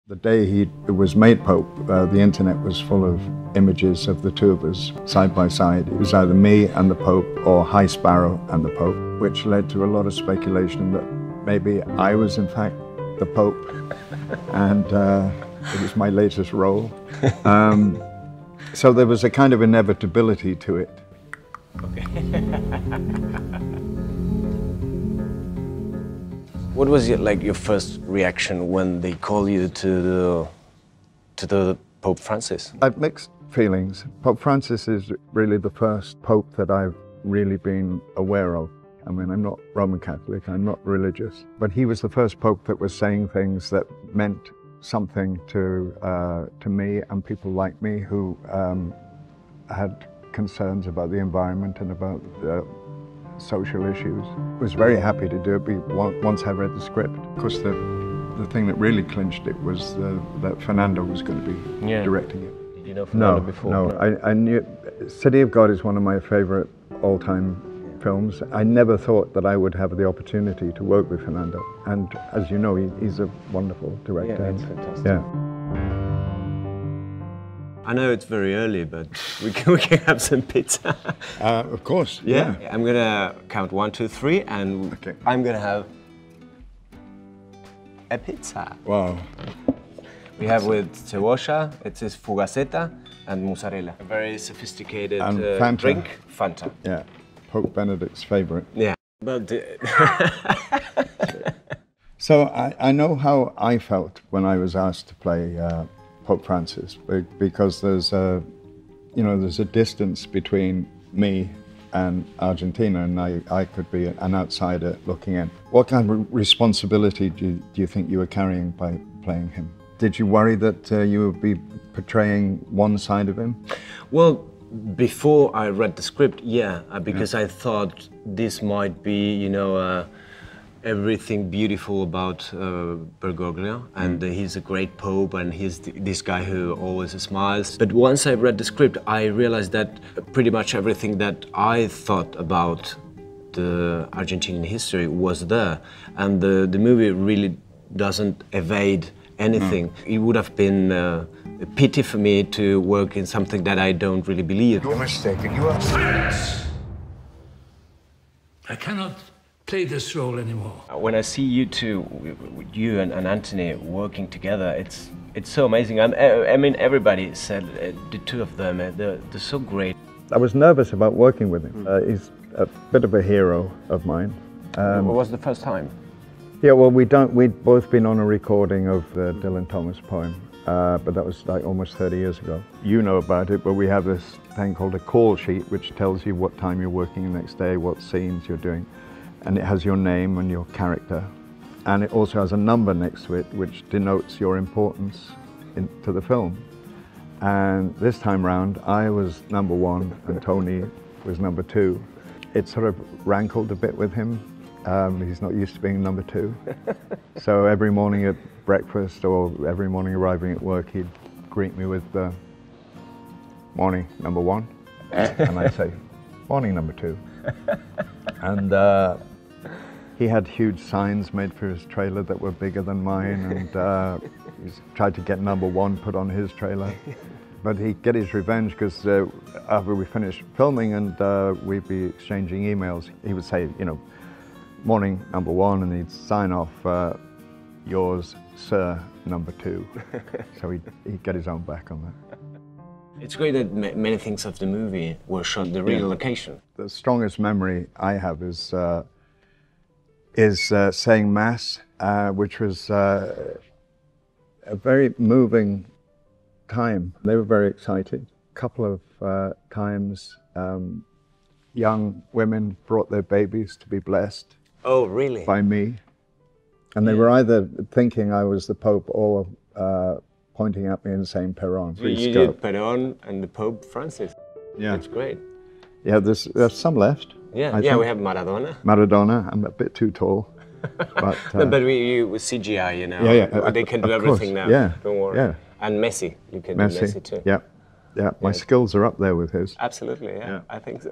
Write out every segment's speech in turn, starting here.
The day he was made Pope, the internet was full of images of the two of us side by side. It was either me and the Pope or High Sparrow and the Pope, which led to a lot of speculation that maybe I was in fact the Pope and it was my latest role. So there was a kind of inevitability to it. Okay. What was your first reaction when they called you to the Pope Francis? I've mixed feelings. Pope Francis is really the first Pope that I've really been aware of. I mean, I'm not Roman Catholic, I'm not religious, but he was the first Pope that was saying things that meant something to me and people like me who had concerns about the environment and about social issues. I was very happy to do it once I read the script. Of course, the thing that really clinched it was that Fernando was going to be directing it. Did you know Fernando before? No, I knew. City of God is one of my favorite all-time films. I never thought that I would have the opportunity to work with Fernando. And as you know, he's a wonderful director. Yeah, it's fantastic. Yeah. I know it's very early, but we can have some pizza. Of course, yeah. I'm gonna count 1, 2, 3, and okay. I'm gonna have a pizza. Wow. We have with cebolla, it is fugaceta, and mozzarella. A very sophisticated drink, Fanta. Yeah, Pope Benedict's favorite. Yeah, but So I know how I felt when I was asked to play Pope Francis, because there's a distance between me and Argentina, and I could be an outsider looking in. What kind of responsibility do you think you were carrying by playing him? Did you worry that you would be portraying one side of him? Well, before I read the script, yeah, because I thought this might be, everything beautiful about Bergoglio, and he's a great Pope, and he's this guy who always smiles. But once I read the script, I realized that pretty much everything that I thought about the Argentinian history was there, and the movie really doesn't evade anything. It would have been a pity for me to work in something that I don't really believe. You're mistaken, you are. Silence! I cannot play this role anymore. When I see you two, you and Anthony working together, it's so amazing. I mean, everybody said the two of them, they're so great. I was nervous about working with him. He's a bit of a hero of mine. What was the first time? Yeah, well, we'd both been on a recording of the Dylan Thomas poem, but that was like almost 30 years ago. You know about it, but we have this thing called a call sheet, which tells you what time you're working the next day, what scenes you're doing. And it has your name and your character. And it also has a number next to it, which denotes your importance to the film. And this time round, I was number 1 and Tony was number 2. It sort of rankled a bit with him. He's not used to being number 2. So every morning at breakfast or every morning arriving at work, he'd greet me with morning number 1. And I'd say, morning number 2. And he had huge signs made for his trailer that were bigger than mine, and he's tried to get number 1 put on his trailer. But he'd get his revenge because after we finished filming and we'd be exchanging emails, he would say, morning number 1, and he'd sign off, yours, sir, number 2. So he'd get his own back on that. It's great that many things of the movie were shot in the real location. The strongest memory I have is saying Mass, which was a very moving time. They were very excited. A couple of times, young women brought their babies to be blessed. Oh, really? By me. And they were either thinking I was the Pope or pointing at me and saying Perón. You did Perón and the Pope Francis. Yeah. It's great. Yeah, there's some left. Yeah, we have Maradona. Maradona, I'm a bit too tall. But, no, but with CGI, Yeah, they can do everything now. Yeah, don't worry. Yeah. And Messi, you can do Messi too. Yeah, my skills are up there with his. Absolutely, yeah. I think so.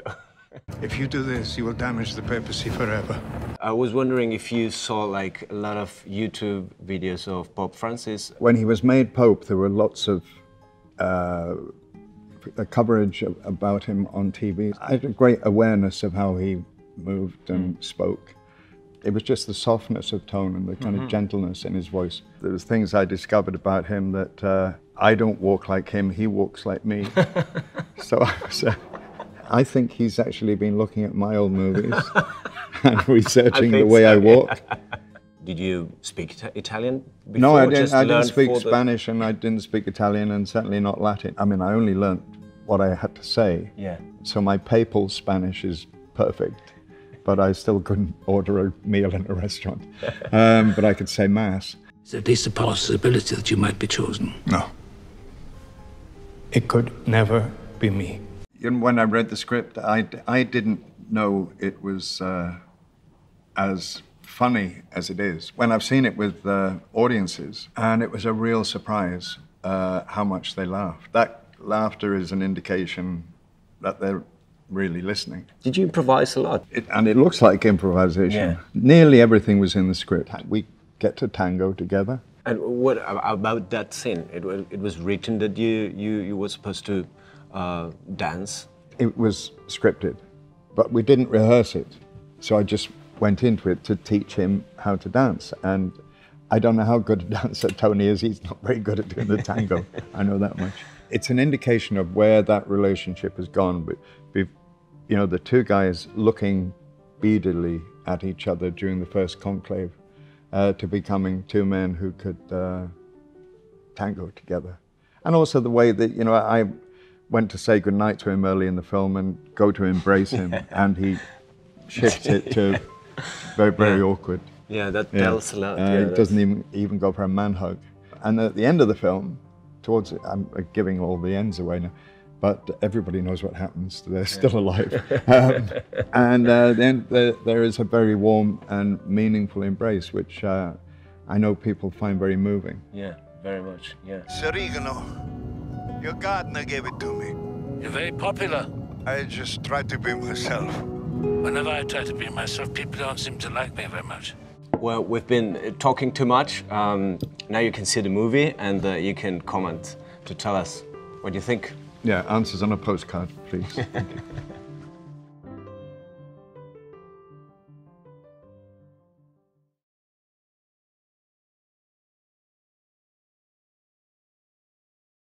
If you do this, you will damage the papacy forever. I was wondering if you saw like a lot of YouTube videos of Pope Francis. When he was made Pope, there were lots of coverage about him on TV. I had a great awareness of how he moved and spoke. It was just the softness of tone and the kind of gentleness in his voice. There was things I discovered about him that I don't walk like him, he walks like me. So I think he's actually been looking at my old movies and researching the way I walk. Did you speak Italian before? No, I didn't speak Spanish and I didn't speak Italian and certainly not Latin. I mean, I only learnt what I had to say. Yeah. So my papal Spanish is perfect, but I still couldn't order a meal in a restaurant. But I could say Mass. Is there at least a possibility that you might be chosen? No. It could never be me. When I read the script, I didn't know it was as funny as it is. When I've seen it with audiences, and it was a real surprise how much they laughed. That laughter is an indication that they're really listening. Did you improvise a lot? And it looks like improvisation. Yeah. Nearly everything was in the script. We get to tango together. And what about that scene? It was written that you were supposed to dance? It was scripted, but we didn't rehearse it. So I just went into it to teach him how to dance. And I don't know how good a dancer Tony is. He's not very good at doing the tango. I know that much. It's an indication of where that relationship has gone. But you know, the two guys looking beadily at each other during the first conclave to becoming two men who could tango together. And also the way that, you know, I went to say goodnight to him early in the film and go to embrace him, and he shifts it to very, very awkward. Yeah, that tells a lot. It doesn't even go for a man hug. And at the end of the film, towards it, I'm giving all the ends away now, but everybody knows what happens. They're still alive. And then there is a very warm and meaningful embrace, which I know people find very moving. Yeah, very much, yeah. Serigno, your gardener gave it to me. You're very popular. I just tried to be myself. Whenever I try to be myself, people don't seem to like me very much. Well, we've been talking too much. Now you can see the movie and you can comment to tell us what you think. Yeah, answers on a postcard, please. Thank you.